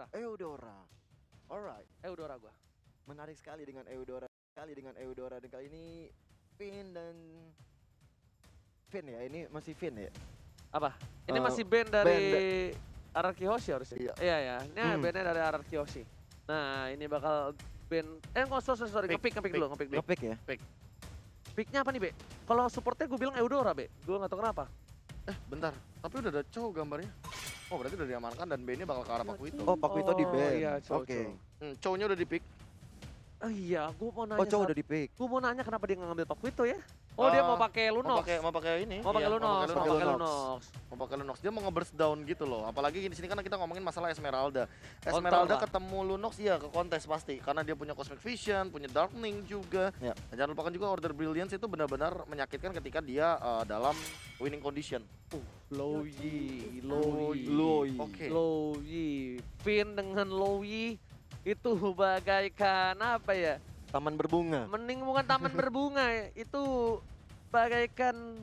Eudora. Eudora. Alright. Eudora gua. Menarik sekali dengan Eudora. Dan kali ini Finn dan Finn ya, ini masih Finn ya. Apa? Ini Eh, masih band dari Ararki Hoshi harusnya. Iya. Iya ya, ini bandnya dari Ararki Hoshi. Nah ini bakal band, sorry, ngepick dulu. Ngepick ya. Picknya apa nih Be? Kalau supportnya gue bilang Eudora Be, gue gak tau kenapa. Bentar, tapi udah ada cowok gambarnya. Oh berarti udah diamankan dan B-nya bakal ke arah Pakuito. Oh, Pakuito di band. Iya, Oke. Cowoknya udah di pick. Oh iya, gue mau nanya. Oh, cowok udah di pick. Gue mau nanya kenapa dia nggak ngambil Pakuito ya? Oh dia mau pakai Lunox. Mau pakai ini. Mau pakai Iya, Lunox. Mau pakai Lunox. Dia mau nge-burst down gitu loh. Apalagi di sini kan kita ngomongin masalah Esmeralda. Counter Esmeralda lah. ketemu Lunox iya ke kontes pasti karena dia punya Cosmic Vision, punya Darkening juga. Ya. Dan jangan lupakan juga Order Brilliance itu benar-benar menyakitkan ketika dia dalam winning condition. Loyi. Oke. Loyi. Finn dengan Loyi itu bagaikan apa ya? Taman berbunga. Mending bukan taman berbunga ya. Itu bagaikan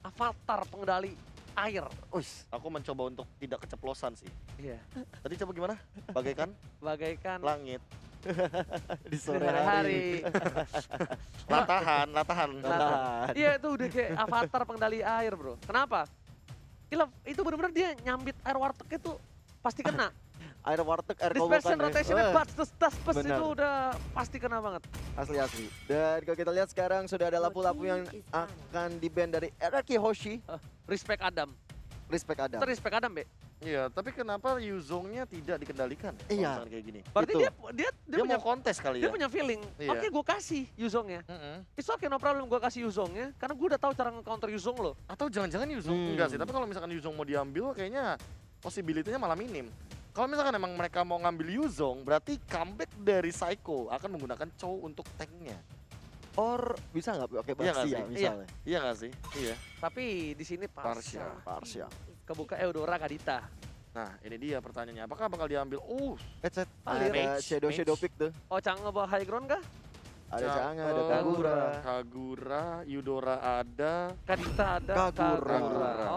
avatar pengendali air. Uish. Aku mencoba untuk tidak keceplosan sih. Iya. Tadi coba gimana? Bagaikan Bagaikan langit. Di sore sore hari. Latahan. Latahan. Iya itu udah kayak avatar pengendali air bro. Kenapa? Gila, itu bener-bener dia nyambit air warteg itu pasti kena. Air warteg, air Dispersion kobokan rotationnya ya. bats, das, pes Benar. itu udah pasti kena banget. Asli. Dan kalau kita lihat sekarang sudah ada lampu-lampu yang akan di-ban dari Ararki Hoshi. Respect Adam. Respect Adam. Itu respect Adam, Be. Iya, tapi kenapa Yuzongnya tidak dikendalikan? Kalau Iya. misalkan kayak gini. Berarti Itu. dia Dia punya mau kontes kali dia ya? punya feeling. Iya. Oke, gue kasih Yuzongnya. It's okay, no problem gue kasih Yuzongnya. Karena gue udah tahu cara nge-counter Yuzong lo. Atau jangan-jangan Yuzong enggak sih, tapi kalau misalkan Yuzong mau diambil kayaknya possibility-nya malah minim. Kalau misalkan emang mereka mau ngambil Yuzong, berarti comeback dari Psycho akan menggunakan Chow untuk tanknya. Or bisa nggak pakai Iya nggak Baxi ya sih? misalnya? Iya nggak sih? Iya. Tapi di sini Parsha. Parsha. Kebuka Eudora Kadita. Nah, ini dia pertanyaannya. Apakah bakal diambil? Headset. Palir. Ada shadow pick tuh. Oh, Chang ngebawa high ground kah? Ada Cang- Chang'e, ada oh, Kagura. Kagura, Eudora ada. Kadita ada. Kagura.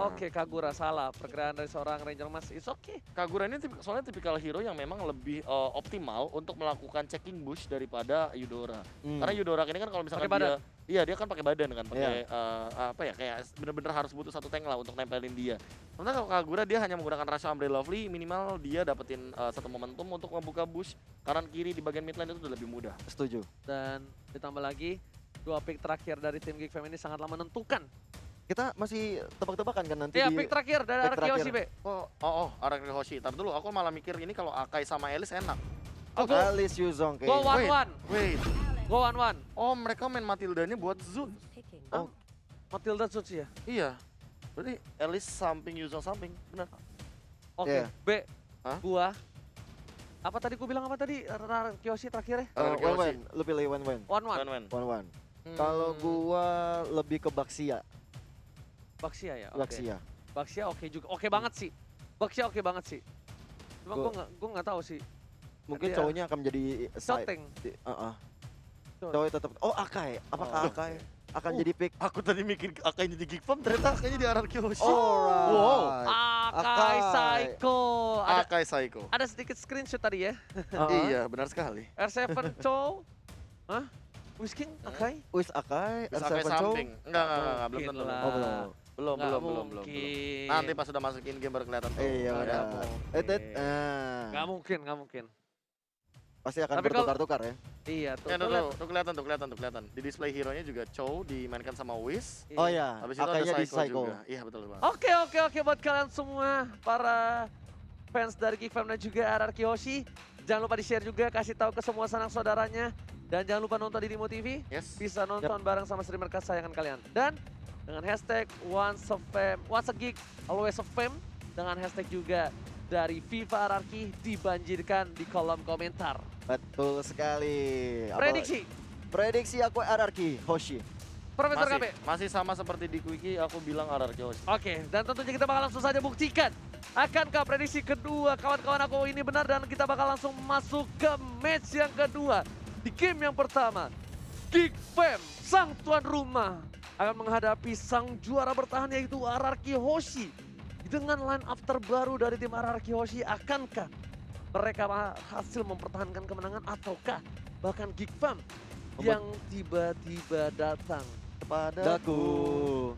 Oke, Kagura salah. Perkiraan dari seorang Ranger Mas. It's okay. Kagura ini soalnya tipikal hero yang memang lebih optimal untuk melakukan checking bush daripada Eudora. Karena Eudora ini kan kalau misalkan Pakai badan. dia kan pakai badan kan, pakai apa ya, kayak bener-bener harus butuh satu tank lah untuk nempelin dia. Sementara kalau Kagura dia hanya menggunakan Rush Umbrella Lovely, minimal dia dapetin satu momentum untuk membuka bush kanan kiri di bagian mid lane itu udah lebih mudah. Setuju. Dan ditambah lagi, 2 pick terakhir dari tim Geek Fam ini sangatlah menentukan. Kita masih tebak-tebakan kan nanti Iya, di pick terakhir dari pick Araki Hoshi, Be. Araki Hoshi. Tapi dulu aku malah mikir ini kalau Akai sama Elis enak. Oh, go Alice Yuzong Go kayaknya. 1-1. Wait. Go 1-1. Oh, mereka main Matildanya buat Zun. Oh, Matilda Jutsu ya? Iya. Berarti Elis samping, Yuzong samping. Benar. Oke, Iya. B. Hah? Gua. Apa tadi gua bilang apa tadi? Araki Hoshi terakhir ya? Araki Hoshi. Wen. Lu pilih Wen. 1-1. Wen. 1-1. Kalau gua lebih ke Baxia. Baxia ya? Oke. Baxia. Baxia oke juga. Oke banget sih. Baxia oke banget sih. Cuma gua nggak tahu sih. Mungkin Dia- cowoknya akan menjadi side. Shotting. Cowok tetap. Oh, Akai. Apakah Akai akan jadi pick? Aku tadi mikir Akai jadi Geek Fam, ternyata Akainya di Araki Hoshi. Alright. Wow. Akai Psycho. Ada, Akai Psycho. ada sedikit screenshot tadi ya. Iya, benar sekali. R7 Chow. Hah? Whisking Akai? Wis Akai, Terus Akai R7 Chow. samping. Enggak, belum Mungkin tentu. lah. Oh, belum. Belum. Nggak mungkin. Nanti pas sudah masuk in game baru kelihatan tuh. Iya, Nggak benar. mungkin. Nggak mungkin. Pasti akan Tapi kalau- bertukar-tukar ya. Iya tuh. Ya, tuh lihat. tuh kelihatan. Di display hero-nya juga Chow dimainkan sama Wiz. Oh ya, Habis itu ada Akainya di Psycho Psycho. juga. Iya, betul banget. Oke buat kalian semua para fans dari Geek Fam dan juga Araki Hoshi. Jangan lupa di-share juga, kasih tahu ke semua sanak saudaranya. Dan jangan lupa nonton di Dimo TV. Yes. Bisa nonton bareng sama streamer kesayangan kalian. Dan dengan hashtag once a geek, always a fam. Dengan hashtag juga dari FIFA Araki dibanjirkan di kolom komentar. Betul sekali. Prediksi aku Ararki Hoshi. Profesor KB. Masih sama seperti di Quickie, aku bilang Araki Hoshi. Oke, dan tentunya kita bakal langsung saja buktikan. Akankah prediksi kedua kawan-kawan aku ini benar dan kita bakal langsung masuk ke match yang kedua. Di game yang pertama, Geek Fam, sang tuan rumah, akan menghadapi sang juara bertahan yaitu Araki Hoshi. Dengan line up terbaru dari tim Araki Hoshi, akankah mereka hasil mempertahankan kemenangan ataukah bahkan Geek Fam yang tiba-tiba datang Padaku.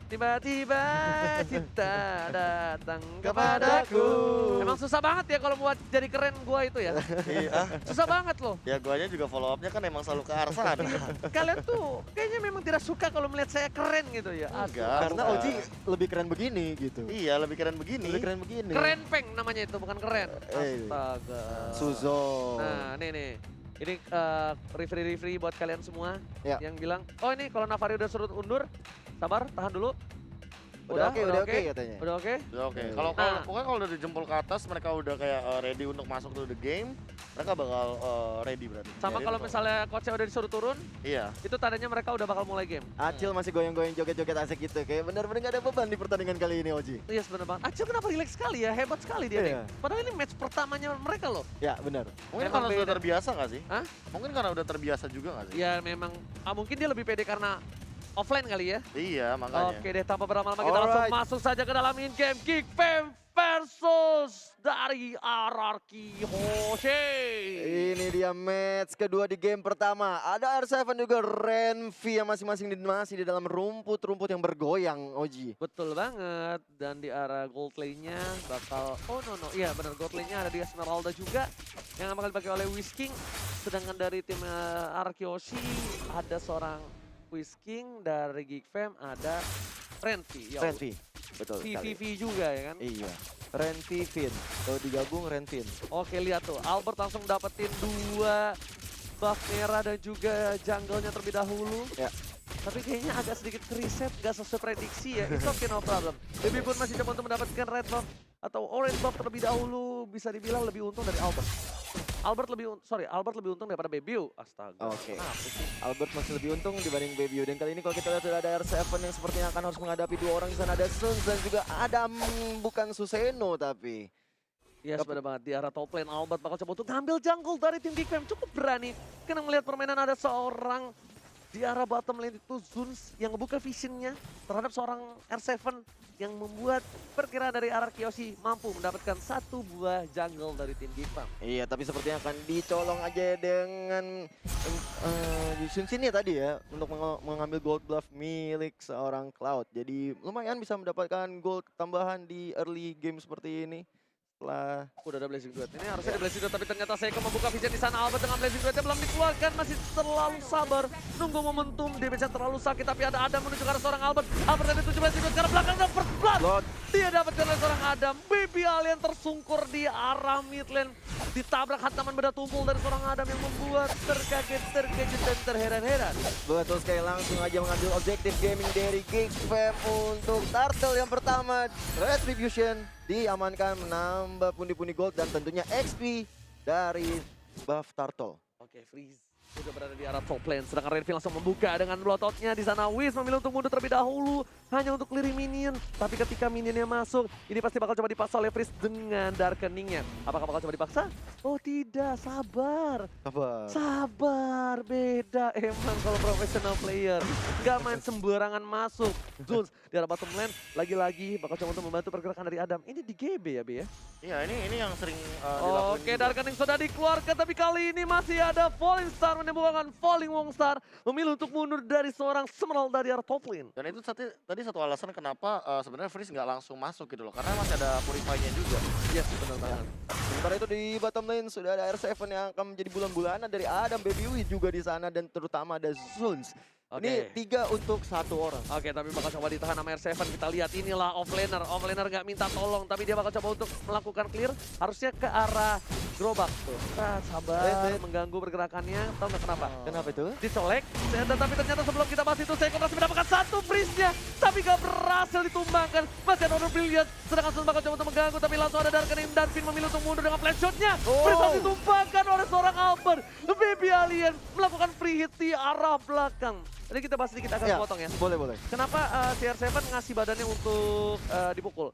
Tiba-tiba cinta datang kepadaku. Kepadaku. Emang susah banget ya kalau buat jadi keren gua itu ya. Iya. Susah banget loh. Ya guanya juga follow up-nya kan emang selalu ke arah sana. Kalian tuh kayaknya memang tidak suka kalau melihat saya keren gitu ya. Enggak. Karena bukan. Oji lebih keren begini gitu. Iya, lebih keren begini. Lebih keren begini. Keren peng namanya itu, bukan keren. Eh. Astaga. Suzo. Nah, nih. Ini referee buat kalian semua Ya. yang bilang, oh ini kalau Navari udah suruh undur, sabar, tahan dulu. Udah oke katanya. Udah oke. Udah oke. Iya. Kalau pokoknya kalau udah dijempol ke atas, mereka udah kayak ready untuk masuk to the game, mereka bakal ready berarti. Sama Jadi kalau bakal- misalnya coachnya udah disuruh turun, Iya. itu tandanya mereka udah bakal mulai game. Acil masih goyang-goyang joget-joget asik gitu. Kayak benar-benar gak ada beban di pertandingan kali ini Oji. Iya bener banget. Acil kenapa relax sekali ya, hebat sekali dia Iya. nih. Padahal ini match pertamanya mereka loh. Ya benar. Mungkin Emang karena sudah beda. terbiasa nggak sih? Hah? Mungkin karena udah terbiasa juga nggak sih? Ya memang, mungkin dia lebih pede karena offline kali ya. Iya, makanya. Oke deh, tanpa berlama-lama kita langsung Alright. masuk saja ke dalam in-game Geek Fam versus dari RRQ Hoshe. Ini dia match kedua di game pertama. Ada R7 juga Renvi yang masing-masing masih di dalam rumput-rumput yang bergoyang, Oji. Betul banget, dan di arah gold lane-nya bakal, iya benar, gold lane-nya ada di Esmeralda juga yang bakal dipakai oleh Whisking. Sedangkan dari tim Arkeoshi ada seorang Whisking, dari Geek Fam ada Renvi. Ya, Renvi, betul sekali. VVV juga ya kan. Iya, Renvi Fin. Kalau digabung Renvin. Oke lihat tuh, Albert langsung dapetin 2 buff merah dan juga jungle-nya terlebih dahulu. Ya. Tapi kayaknya agak sedikit reset, gak sesuai prediksi ya. It's okay, no problem. Baby pun masih coba untuk mendapatkan red buff atau orange buff terlebih dahulu. Bisa dibilang lebih untung dari Albert. Albert lebih untung daripada Bebiu. Astaga. Oke. Kenapa sih? Albert masih lebih untung dibanding Baby. Dan kali ini kalau kita lihat sudah ada R7 yang sepertinya akan harus menghadapi 2 orang di sana. Ada Suns dan juga Adam, bukan Suseno tapi. Yes, benar banget. Di arah top lane, Albert bakal coba untuk ngambil jungle dari tim Geek Fam. Cukup berani. Karena melihat permainan ada seorang di arah bottom lane itu Zuns yang ngebuka visionnya terhadap seorang R7 yang membuat perkiraan dari RRQ mampu mendapatkan 1 buah jungle dari tim Geek Fam. Iya, tapi sepertinya akan dicolong aja dengan Sun Sin ya tadi ya. Untuk mengambil gold buff milik seorang Cloud. Jadi lumayan bisa mendapatkan gold tambahan di early game seperti ini. Setelah Udah ada Blazing Duet. Ini harusnya di Blazing Duet, tapi ternyata Seiko membuka vision di sana. Albert dengan Blazing Duetnya belum dikeluarkan, masih terlalu sabar. Nunggu momentum, damage-nya terlalu sakit, tapi ada Adam menuju ke arah seorang Albert. Albert ada 7 Blazing Duet, karena belakang ada first blood. Blood. Dia dapatkan oleh seorang Adam. Baby Alien tersungkur di arah mid lane. Ditabrak hantaman beda tumpul dari seorang Adam yang membuat terkaget, terkejut, dan terheran-heran. betul sekali, langsung aja mengambil objektif gaming dari Geek Fam untuk turtle yang pertama. Retribution diamankan, menambah pundi-pundi gold dan tentunya XP dari buff turtle. Oke, Freeze sudah berada di arah top lane, sedangkan Renvi langsung membuka dengan bloodthoughtnya di sana. Wiz memilih untuk mundur terlebih dahulu hanya untuk clearing minion, tapi ketika minionnya masuk, ini pasti bakal coba dipaksa oleh Freeze dengan darkeningnya. Apakah bakal coba dipaksa? Oh tidak, sabar. Sabar, beda emang kalau professional player. Nggak main sembarangan masuk. Zuns di arah bottom lane, lagi-lagi bakal coba untuk membantu pergerakan dari Adam. Ini di GB ya, B ya? Iya, ini yang sering dilakukan. Oke, Darkening sudah dikeluarkan, tapi kali ini masih ada Falling Star menyembuhkan Falling Wong Star. Memilih untuk mundur dari seorang Semeral dari arah top lane. Dan itu tadi satu alasan kenapa sebenarnya Freeze nggak langsung masuk gitu loh, karena masih ada Purify-nya juga. Yes, benar banget. Sementara itu di bottom lane sudah ada R7 yang akan menjadi bulan-bulanan dari Adam, Baby Wee juga di sana dan terutama ada Zuns. Ini 3 untuk 1 orang. Oke, tapi bakal coba ditahan sama R7. Kita lihat inilah offlaner. Offlaner nggak minta tolong, tapi dia bakal coba untuk melakukan clear. Harusnya ke arah gerobak tuh. Nah, sabar, mengganggu pergerakannya. Tahu nggak kenapa? Kenapa itu? Dicolek, tapi ternyata sebelum kita bahas itu, Seiko masih mendapatkan 1 freeze-nya. Tapi gak berhasil ditumbangkan. Masih ada Order Brilliant. Sedangkan Sun bakal coba untuk mengganggu, tapi langsung ada Darkening dan Finn memilih untuk mundur dengan flash shot-nya. Freeze ditumbangkan oleh seorang Albert. Baby Alien melakukan free hit di arah belakang. Tadi kita bahas sedikit agak potong ya. Boleh. Kenapa CR7 ngasih badannya untuk dipukul?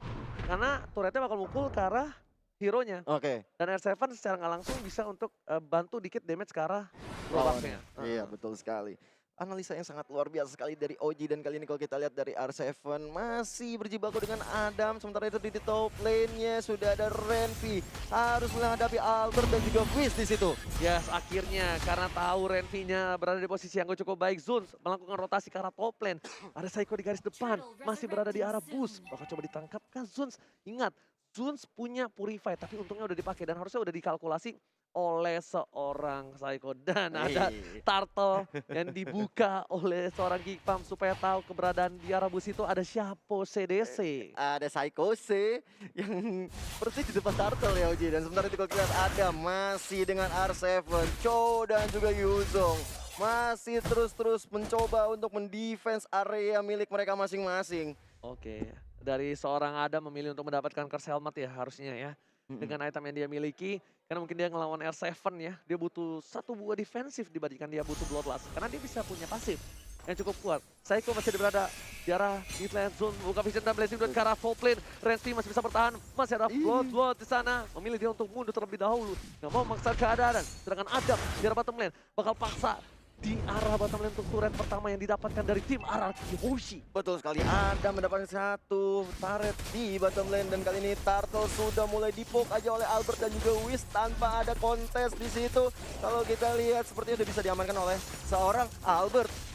Karena turretnya bakal mukul ke arah hero-nya. Oke. Dan R7 secara nggak langsung bisa untuk bantu dikit damage ke arah gerobaknya. Iya, betul sekali. analisa yang sangat luar biasa sekali dari OG, dan kali ini kalau kita lihat dari R7 masih berjibaku dengan Adam. Sementara itu di top lane-nya sudah ada Renvi, harus menghadapi Albert dan juga Fizz di situ. Yes, akhirnya karena tahu Renvi-nya berada di posisi yang cukup baik, Zuns melakukan rotasi ke arah top lane. Ada Saiko di garis depan, masih berada di arah boost. Bakal coba ditangkapkan Zuns. Ingat, Zuns punya Purify, tapi untungnya udah dipakai dan harusnya udah dikalkulasi oleh seorang Saiko. Dan ada turtle yang dibuka oleh seorang Geekfam supaya tahu keberadaan di arah bus itu ada Shapo CDC. Ada Psycho C yang persis di depan turtle ya OG. Dan sementara itu kalau kita lihat ada masih dengan R7, Cho dan juga Yuzong masih terus mencoba untuk mendefense area milik mereka masing-masing. Oke, dari seorang Adam memilih untuk mendapatkan curse helmet ya harusnya ya. Dengan item yang dia miliki, karena mungkin dia ngelawan R7 ya, dia butuh satu buah defensif dibandingkan dia butuh Bloodlust. Karena dia bisa punya pasif yang cukup kuat. Saiko masih berada di arah mid lane zone, buka vision dan blazing duet ke arah top lane. Renzi masih bisa bertahan, masih ada Blood di sana. Memilih dia untuk mundur terlebih dahulu, nggak mau memaksa keadaan. Sedangkan Adam di arah bottom lane bakal paksa di arah bottom lane untuk turret pertama yang didapatkan dari tim RRQ Hoshi. Betul sekali, ada mendapatkan satu turret di bottom lane, dan kali ini Turtle sudah mulai dipok aja oleh Albert dan juga Wiz tanpa ada kontes di situ. Kalau kita lihat sepertinya udah bisa diamankan oleh seorang Albert.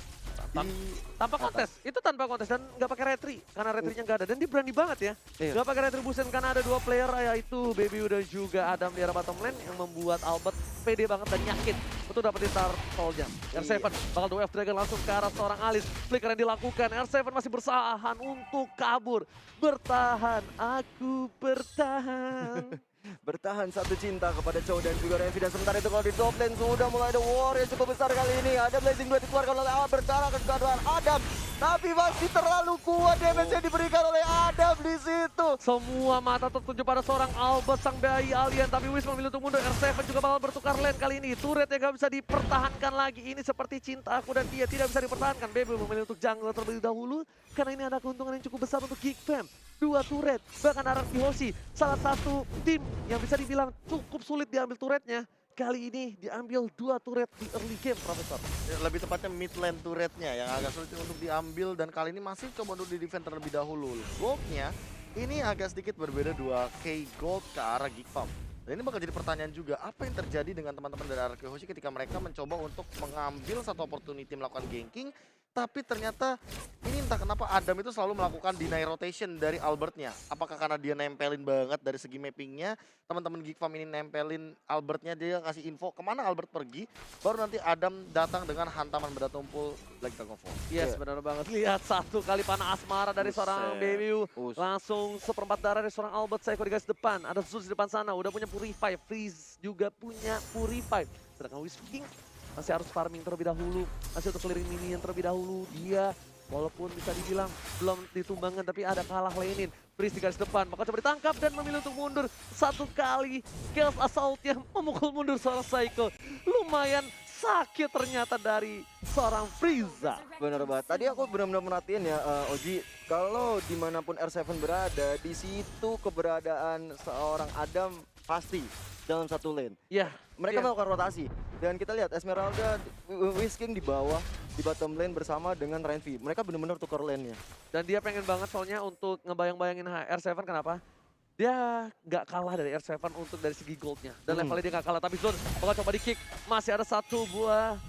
Tanpa kontes, itu tanpa kontes dan nggak pakai retri karena retrinya nggak ada dan dia berani banget ya. Nggak pakai retribution karena ada dua player yaitu Baby udah juga Adam di arah bottom lane yang membuat Albert pede banget dan yakin untuk dapetin turtle-nya. R7 bakal 2F Dragon langsung ke arah seorang Alice. Flicker yang dilakukan, R7 masih bersahan untuk kabur. Bertahan, aku bertahan. Bertahan satu cinta kepada Cho dan juga Renvi. Dan sementara itu kalau di top lane sudah mulai ada war yang cukup besar kali ini. Ada blazing duet dikeluarkan oleh Albert ke arah keduaan Adam, tapi masih terlalu kuat damage yang diberikan oleh Adam di situ. Semua mata tertuju pada seorang Albert sang bayi alien, tapi Wiz memilih untuk mundur. R7 juga bakal bertukar lane kali ini. Turret yang gak bisa dipertahankan lagi. Ini seperti cinta aku dan dia tidak bisa dipertahankan. Baby memilih untuk jungle terlebih dahulu karena ini ada keuntungan yang cukup besar untuk Geekfam. 2 turret, bahkan RRQ Hoshi, salah satu tim yang bisa dibilang cukup sulit diambil turretnya. Kali ini diambil 2 turret di early game, Profesor. Lebih tepatnya mid lane turretnya yang agak sulit untuk diambil dan kali ini masih coba untuk di-defend terlebih dahulu. Goldnya ini agak sedikit berbeda, 2K gold ke arah Geekfam. Dan ini bakal jadi pertanyaan juga, apa yang terjadi dengan teman-teman dari RRQ Hoshi ketika mereka mencoba untuk mengambil satu opportunity melakukan ganking, tapi ternyata ini entah kenapa Adam itu selalu melakukan deny rotation dari Albertnya. Apakah karena dia nempelin banget dari segi mappingnya, teman-teman Geekfam ini nempelin Albertnya, dia kasih info kemana Albert pergi, baru nanti Adam datang dengan hantaman benda tumpul Black Dragon Fall. Yes, benar banget. Lihat satu kali panah asmara dari seorang Baby. Langsung seperempat darah dari seorang Albert. Saiko di garis depan. Ada Zeus di depan sana. Udah punya Purify. Freeze juga punya Purify. Sedangkan Wiz King masih harus farming terlebih dahulu. Masih untuk clearing minion terlebih dahulu. Dia walaupun bisa dibilang belum ditumbangkan tapi ada kalah lainin. Freeze di garis depan. Maka coba ditangkap dan memilih untuk mundur. Satu kali Chaos Assault yang memukul mundur seorang Saiko. Lumayan sakit ternyata dari seorang Frieza. Bener banget. Tadi aku benar-benar merhatiin ya Oji, kalau dimanapun R7 berada, di situ keberadaan seorang Adam pasti dalam satu lane. Iya. Mereka melakukan rotasi dan kita lihat Esmeralda, Wiz King di bawah di bottom lane bersama dengan Renvi. Mereka benar-benar tukar lane-nya. Dan dia pengen banget soalnya untuk ngebayang-bayangin R7 kenapa? Dia nggak kalah dari R7 untuk dari segi goldnya. Dan levelnya dia nggak kalah, tapi Zone bakal coba di-kick. Masih ada satu buah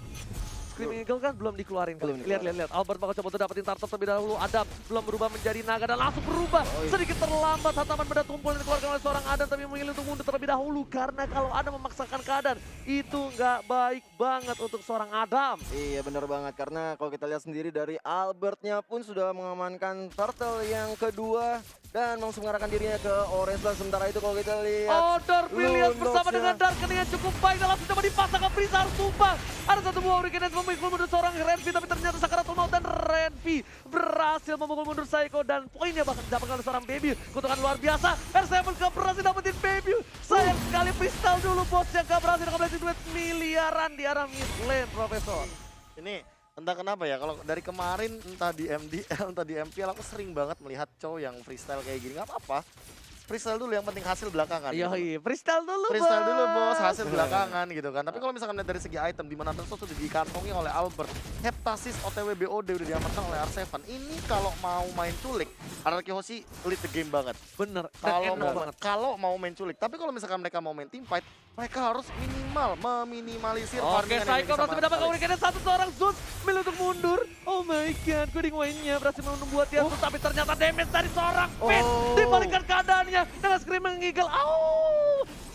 Screaming Eagle kan belum dikeluarin. Lihat. Albert bakal coba untuk dapetin turtle terlebih dahulu. Adam belum berubah menjadi naga dan langsung berubah. Sedikit terlambat, hantaman benda tumpul yang dikeluarkan oleh seorang Adam, tapi memilih untuk mundur terlebih dahulu. Karena kalau Adam memaksakan keadaan, itu nggak baik banget untuk seorang Adam. Iya benar banget, karena kalau kita lihat sendiri dari Albertnya pun sudah mengamankan turtle yang kedua. Dan langsung mengarahkan dirinya ke Orange Band. Sementara itu kalau kita lihat Dark Williams bersama dengan Darken yang cukup baik dan langsung coba dipasang ke Frieza, harus tumbang. Ada satu buah Hurricane memukul mundur seorang Renvi, tapi ternyata sakaratul maut dan Renvi berhasil memukul mundur Saiko dan poinnya bahkan didapatkan oleh seorang Baby. Kutukan luar biasa, R7 gak berhasil dapetin Baby. Sayang sekali pistol dulu bos yang gak berhasil nge-blazing duet miliaran di arah mid lane, Profesor. Ini entah kenapa ya, kalau dari kemarin entah di MDL, entah di MPL aku sering banget melihat Cho yang freestyle kayak gini. Nggak apa-apa, freestyle dulu, yang penting hasil belakangan. Iya, gitu. iya, freestyle dulu, Freestyle dulu bos, Bos. hasil belakangan gitu kan. Tapi kalau misalkan lihat dari segi item, di mana Thunderstruck sudah dikantongi oleh Albert, Heptasis OTW BOD udah diamankan oleh R7. Ini kalau mau main culik, Araki Hoshi lead the game banget. Bener, Kalau mau main culik, tapi kalau misalkan mereka mau main team fight, mereka harus meminimalisir Oke, farmingan yang Psycho dimiliki berhasil sama mendapatkan Alex. Hurricane satu seorang Zeus milih untuk mundur. Oh my god, Coding Wayne-nya berhasil membuat dia Zeus, tapi ternyata damage dari seorang Finn dibalikan keadaannya dengan Screaming Eagle.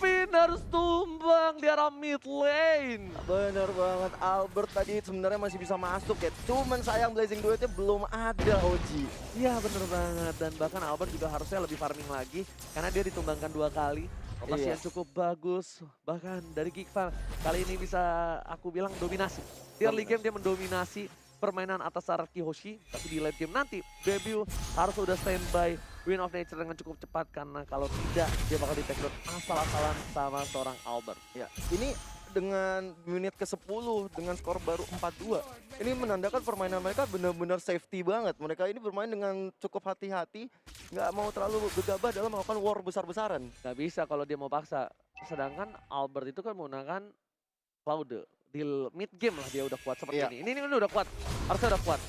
Finn harus tumbang di arah mid lane. Bener banget, Albert tadi sebenarnya masih bisa masuk ya. Cuman sayang Blazing Duetnya belum ada, Oji. Iya bener banget, dan bahkan Albert juga harusnya lebih farming lagi karena dia ditumbangkan 2 kali. Rotasi Iya. yang cukup bagus, bahkan dari Geekfam kali ini bisa aku bilang dominasi. Di early game dia mendominasi permainan atas Araki Hoshi, tapi di late game nanti Baby harus udah standby Win of Nature dengan cukup cepat karena kalau tidak dia bakal di take down asal-asalan sama seorang Albert. Ya, ini dengan menit ke-10 dengan skor baru 4-2. Ini menandakan permainan mereka benar-benar safety banget. Mereka ini bermain dengan cukup hati-hati, nggak mau terlalu gegabah dalam melakukan war besar-besaran. Gak bisa kalau dia mau paksa. Sedangkan Albert itu kan menggunakan Cloud. Di mid game lah dia udah kuat seperti Iya. ini. Ini udah kuat, harusnya udah kuat.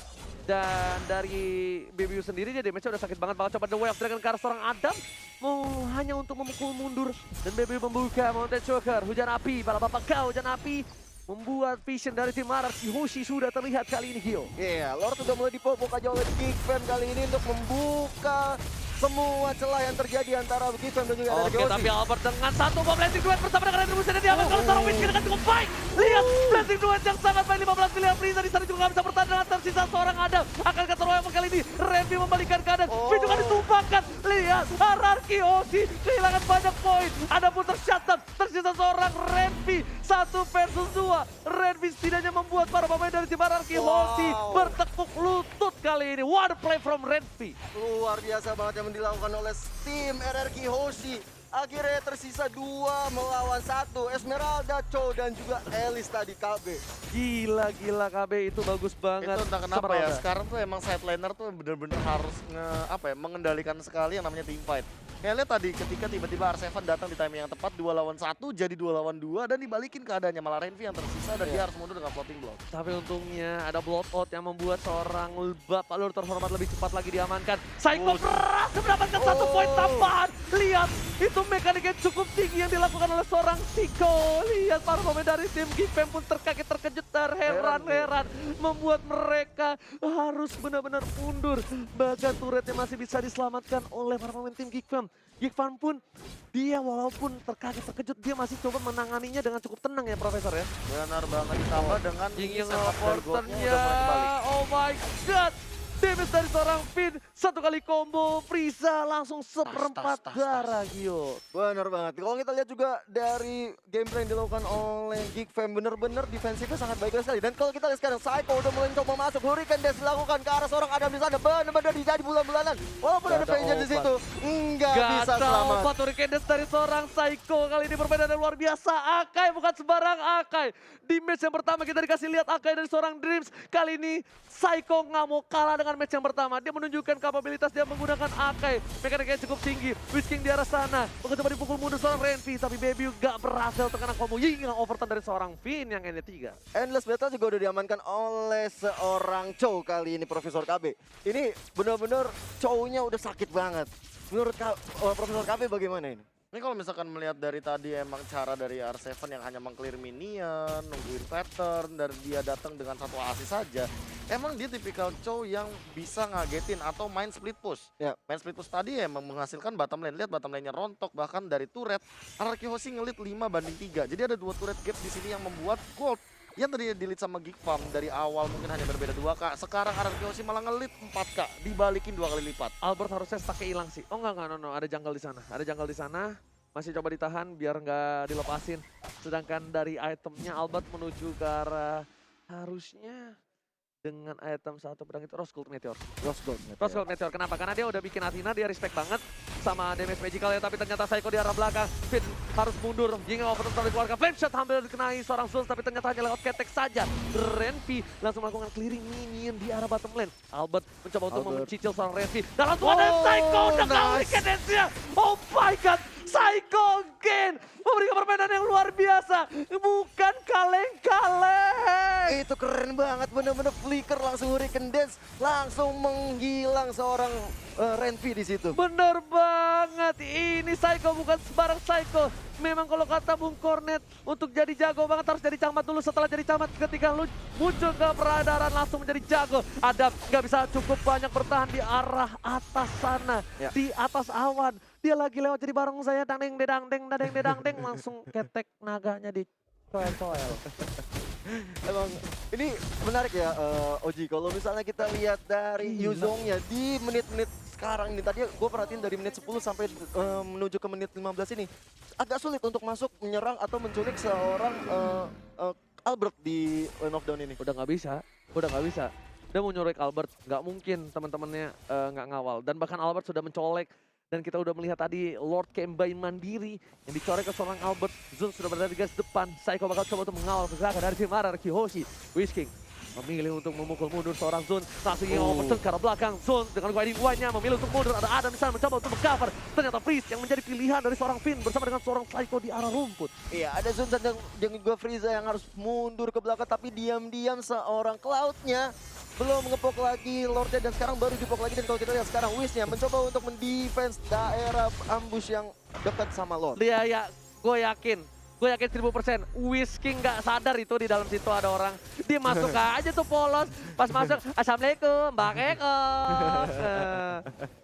Dan dari BBU sendiri dia damage-nya udah sakit banget. Bakal coba The Way of Dragon ke arah seorang Adam. Mau hanya untuk memukul mundur. Dan BBU membuka Mountain Choker. Hujan api, bala bapak kau hujan api. Membuat vision dari tim Araki Hoshi sudah terlihat kali ini, Gio. Iya, Lord sudah mulai dipopok aja oleh Geekfam kali ini untuk membuka semua celah yang terjadi antara Geekfam dan juga Araki Oke, Hoshi. tapi Albert dengan satu bom blessing duet bersama dengan Retribution dan diamankan oleh seorang Witch dengan cukup baik. Lihat blessing duet yang sangat baik, 15 pilihan Frieza di sana juga nggak bisa bertahan dengan tersisa seorang Adam. Akan ke Royal kali ini, Renvi membalikan keadaan. Finn juga ditumpahkan. Lihat, Araki Hoshi kehilangan banyak poin. Adapun tercatat tersisa seorang Renvi 1 versus 2. Renvi setidaknya membuat para pemain dari tim Araki Hoshi bertekuk lutut kali ini. What a play from Renvi. Luar biasa banget yang dilakukan oleh tim RRQ Hoshi. Akhirnya tersisa 2 melawan 1. Esmeralda, Cho, dan juga Elis tadi KB. Gila KB itu bagus banget. Itu entah kenapa ya, Esmeralda. sekarang tuh emang side laner tuh bener-bener harus mengendalikan sekali yang namanya team fight. Kayak lihat tadi ketika tiba-tiba R7 datang di timing yang tepat 2 lawan 1 jadi 2 lawan 2 dan dibalikin keadaannya, malah Renvi yang tersisa dan dia harus mundur dengan floating block. Tapi untungnya ada blowout yang membuat seorang bapak lur terhormat lebih cepat lagi diamankan. Psycho berhasil mendapatkan 1 poin tambahan. Lihat, itu mekanik yang cukup tinggi yang dilakukan oleh seorang Psycho. Lihat para pemain dari tim Geekfam pun terkejut, terheran-heran. Membuat mereka harus benar-benar mundur. Bahkan turretnya masih bisa diselamatkan oleh para pemain tim Geekfam. Geekfam pun dia walaupun terkejut dia masih coba menanganinya dengan cukup tenang ya Profesor ya. Benar banget, ditambah dengan Yang setup dari reporternya, Goldnya udah mulai kebalik. oh my god. Damage dari seorang Finn, 1 kali combo, Frieza langsung seperempat tas. darah Gio. Bener banget. Kalau kita lihat juga dari gameplay yang dilakukan oleh Geekfam, bener-bener defensifnya sangat baik sekali. Dan kalau kita lihat sekarang, Psycho udah mulai coba masuk. Hurricane Dash dilakukan ke arah seorang Adam di sana. Bener-bener dijadi bulan-bulanan. Walaupun Gak ada ada Vengeance di situ, nggak bisa Gatal selamat. obat Hurricane Dash dari seorang Psycho. Kali ini permainan yang luar biasa. Akai bukan sembarang Akai. Di match yang pertama kita dikasih lihat Akai dari seorang Dreams. Kali ini Psycho nggak mau kalah dengan match yang pertama. Dia menunjukkan kapabilitas dia menggunakan Akai. Mekaniknya cukup tinggi. Witch King di arah sana. Oke, coba dipukul mundur seorang Renvi. Tapi Baby gak berhasil terkena combo Ying yang overturn dari seorang Finn yang N3. Endless Battle juga udah diamankan oleh seorang Chow kali ini, Profesor KB. Ini bener-bener Chow-nya udah sakit banget. Menurut Profesor KB bagaimana ini? Ini kalau misalkan melihat dari tadi emang cara dari R7 yang hanya meng-clear minion, nungguin pattern, dan dia datang dengan 1 asis saja. Emang dia tipikal Chow yang bisa ngagetin atau main split push. Ya. Main split push tadi emang menghasilkan bottom lane. Lihat bottom lane-nya rontok, bahkan dari turret. Araki Hoshi ngelit 5-3. Jadi ada 2 turret gap di sini yang membuat Gold yang tadinya di-lead sama Geekfam dari awal mungkin hanya berbeda 2K. Sekarang Araki Hoshi malah ngelit 4K, dibalikin 2 kali lipat. Albert harusnya stuck-nya hilang sih. Oh enggak, no. Ada jungle di sana. Ada jungle di sana. Masih coba ditahan biar nggak dilepasin. Sedangkan dari itemnya Albert menuju ke arah harusnya dengan item 1 pedang itu Rose Gold Meteor. Rose Gold. Rose Gold Meteor. Kenapa? Karena dia udah bikin Athena, dia respect banget. sama damage magical ya, tapi ternyata Psycho di arah belakang. Finn harus mundur, Ying over telah dikeluarkan. Flame shot hampir dikenai seorang Zulz, tapi ternyata hanya lewat ketek saja. Renvi langsung melakukan clearing minion di arah bottom lane. Albert mencoba untuk mencicil seorang Renvi. Dan langsung ada Psycho, udah kali cadence-nya. Oh my god, Psycho again memberikan permainan yang luar biasa, bukan kaleng-kaleng. Itu keren banget, bener-bener flicker langsung Hurricane Dance, langsung menghilang seorang Renvi di situ. Bener banget, ini Psycho bukan sembarang Psycho. Memang kalau kata Bung Cornet, untuk jadi jago banget harus jadi camat dulu. Setelah jadi camat, ketika lu muncul ke peredaran langsung menjadi jago. Adam nggak bisa cukup banyak bertahan di arah atas sana, di atas awan. Dia lagi lewat jadi bareng saya, dangdeng dedang deng dadeng dedang deng, langsung ketek naganya di coel-coel. Emang ini menarik ya Oji, kalau misalnya kita lihat dari Yuzongnya di menit-menit sekarang ini. Tadi gue perhatiin dari menit 10 sampai menuju ke menit 15 ini. Agak sulit untuk masuk, menyerang atau menculik seorang Albert di Lane of Dawn ini. Udah nggak bisa. Dia mau nyurik Albert, nggak mungkin teman-temannya nggak ngawal. Dan bahkan Albert sudah mencolek. Dan kita udah melihat tadi Lord Kembain mandiri yang dicorek ke seorang Albert. Zun sudah berada di garis depan. Psycho bakal coba untuk mengawal pergerakan dari tim Marar Kiyoshi. Whisking memilih untuk memukul mundur seorang Zun. Langsung ingin overturn ke arah belakang. Zun dengan guiding one-nya memilih untuk mundur. Ada Adam di sana mencoba untuk mengcover. Ternyata Freeze yang menjadi pilihan dari seorang Finn bersama dengan seorang Psycho di arah rumput. Iya, ada Zun dan juga Frieza yang harus mundur ke belakang. Tapi diam-diam seorang Cloud-nya belum ngepok lagi Lordnya, dan sekarang baru dipok lagi. Dan kalau kita lihat sekarang Wish-nya mencoba untuk mendefense daerah ambush yang dekat sama Lord. Dia ya, gue yakin 1000% Whisking nggak sadar itu di dalam situ ada orang. Dia masuk aja tuh polos. Pas masuk, Assalamualaikum, Mbak Kekos.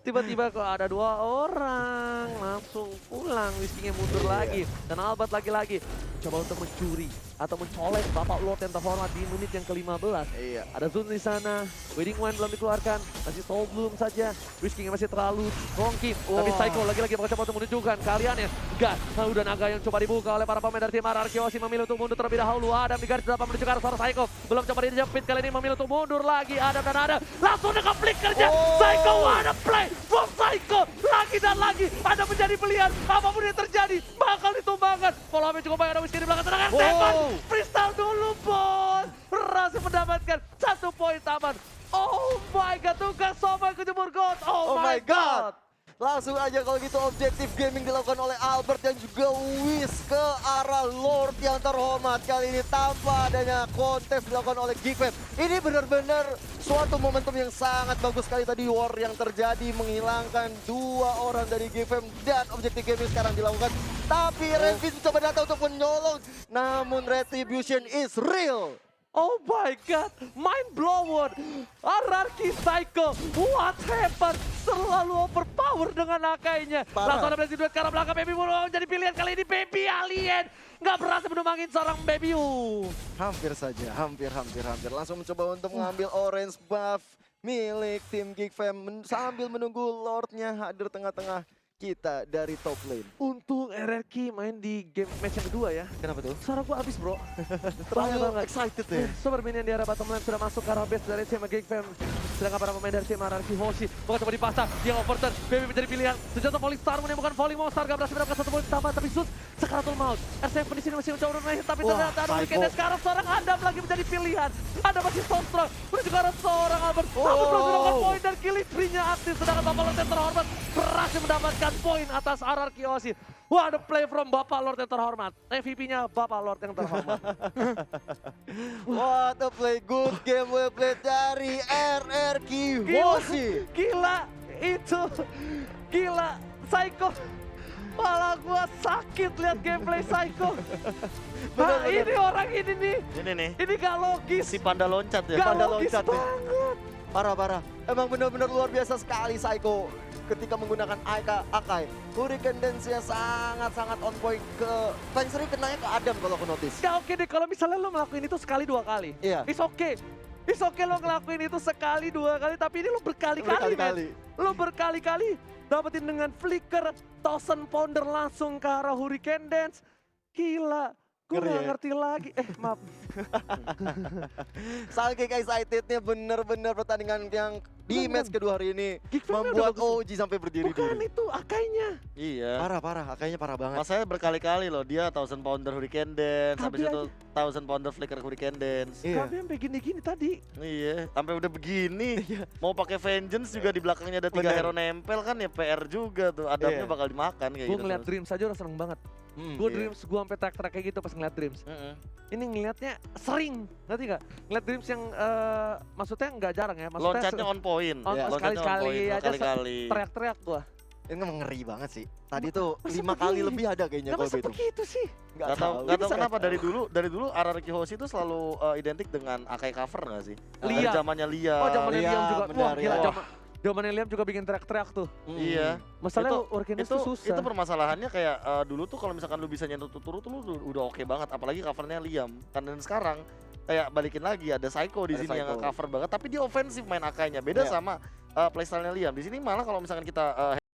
Tiba-tiba kok ada 2 orang. Langsung pulang, Whiskingnya mundur lagi. Dan Albert lagi-lagi coba untuk mencuri atau mencolek Bapak Lord yang terhormat di menit yang ke-15. Iya. Ada Zun di sana, Wedding One belum dikeluarkan, masih Soul Bloom saja. Whiskingnya masih terlalu strongkin. Tapi Psycho lagi-lagi bakal coba untuk menunjukkan kaliannya. Enggak, lalu dan naga yang coba dibuka oleh para pemain dari tim Marar Kiyoshi memilih untuk mundur terlebih dahulu. Adam di garis depan menuju ke arah seorang Psycho. Belum coba dijepit, kali ini memilih untuk mundur lagi. Adam dan Adam langsung dengan flickernya. Psycho, ada play from Psycho. Lagi dan lagi, ada menjadi pilihan. Apapun yang terjadi, bakal ditumbangkan. Follow-up cukup banyak, ada Whiskey di belakang. Tendangan tembak. Freestyle dulu, bos. Berhasil mendapatkan 1 poin taman. Oh my god, tukang somai kejemur god. Oh my god. Langsung aja kalau gitu objektif gaming dilakukan oleh Albert dan juga Wiz ke arah Lord yang terhormat. Kali ini tanpa adanya kontes dilakukan oleh Geekfam. Ini benar-benar suatu momentum yang sangat bagus sekali tadi. War yang terjadi menghilangkan 2 orang dari Geekfam dan objektif gaming sekarang dilakukan. Tapi Renvi mencoba datang untuk menyolong. Namun Retribution is real. Oh my god, mind blown. Ararki Psycho, what happened? Selalu overpower dengan akainya. Langsung ada Blazing Duet ke arah belakang. Baby Blue jadi pilihan kali ini. Baby Alien nggak berhasil menumbangin seorang Baby Blue. Hampir saja, hampir. Langsung mencoba untuk mengambil orange buff milik tim Geekfam sambil menunggu Lordnya hadir tengah-tengah kita dari top lane. Untuk RRQ main di game match yang kedua ya. Kenapa tuh? Suara gua habis bro. Terlalu excited ya. Super minion di arah bottom lane sudah masuk ke arah base dari tim Geekfam. Sedangkan para pemain dari tim Ararki Hoshi bukan coba dipasang, dia overturn, Baby menjadi pilihan. Senjata Falling Star menemukan Falling Monster, gak berhasil mendapatkan 1 poin tambah, tapi Zeus Sakaratul Maut. RCF di sini masih mencoba menaik, tapi ternyata ada weekend dan sekarang seorang Adam lagi menjadi pilihan. Ada masih so strong, menuju ke arah seorang Albert. Tapi belum mendapatkan poin dan kill tree-nya aktif, sedangkan Bapak Lord yang terhormat berhasil mendapatkan poin atas Ararki Hoshi. Wah, ada play from Bapak Lord yang terhormat. MVP-nya Bapak Lord yang terhormat. What a play, good game well played dari RRQ Hoshi. Gila, itu gila, Psycho. Malah gua sakit lihat gameplay Psycho. Nah, ini orang ini nih. Ini nih. Ini gak logis. Si panda loncat ya. Gak Panda logis loncat nih. banget. Parah. Emang benar-benar luar biasa sekali Psycho ketika menggunakan Akai. Hurricane Dance-nya sangat-sangat on point ke paling sering kenanya ke Adam kalau aku notice. Ya oke deh kalau misalnya lo ngelakuin itu sekali 2 kali. Iya. It's okay. It's okay lo ngelakuin itu sekali 2 kali, tapi ini lo berkali-kali, men. Lo berkali-kali dapetin dengan flicker, Thousand Pounder langsung ke arah Hurricane Dance. Gila. Gue Ngeri nggak ya. ngerti lagi. Maaf. Saking excitednya bener-bener pertandingan yang di Bukan, match kedua hari ini Geek Fam membuat udah bagus. OG sampai Bukan berdiri-diri. itu Akainya. Iya. Parah, kayaknya parah banget. Masanya berkali-kali loh, dia 1000 pounder Hurricane Dance, habis Tapi itu 1000 pounder Flicker Hurricane Dance. Iya. Kami sampai gini-gini tadi. Iya, sampai udah begini. Mau pakai Vengeance juga di belakangnya ada 3 Bener. hero nempel kan ya PR juga tuh. Adamnya Iya. bakal dimakan kayak Gue gitu. ngeliat terus. Dreams aja udah seneng banget. Gue Iya. Dreams, gue sampai track-track kayak gitu pas ngeliat Dreams. Mm-mm. Ini ngeliatnya sering, ngerti gak? Ngeliat Dreams yang maksudnya nggak jarang ya. Maksudnya Loncatnya on point. on- Loncatnya sekali-sekali on point, aja sekali-kali. teriak-teriak gua. Ini ngeri banget sih. Tadi tuh Masa 5 kali begini? lebih ada kayaknya Kenapa Kolbe itu. begitu sih? Gak tau Ini kenapa sangat- dari dulu Araraki Hoshi itu selalu identik dengan Akai cover gak sih? Dari Liam. zamannya Liam. Oh zamannya iya, Liam juga. Wah benar, gila, ya. zamannya Liam juga bikin teriak-teriak tuh. Iya. Masalahnya Itu- Orkinos itu tuh susah. itu permasalahannya kayak dulu tuh kalau misalkan lu bisa nyentuh turut tuh lu udah oke banget, apalagi covernya Liam. Dan sekarang kayak balikin lagi ada Psycho di Ada sini yang Psycho. cover banget, tapi dia ofensif main Akainya. Beda Iya. sama playstyle-nya Liam. Di sini malah kalau misalkan kita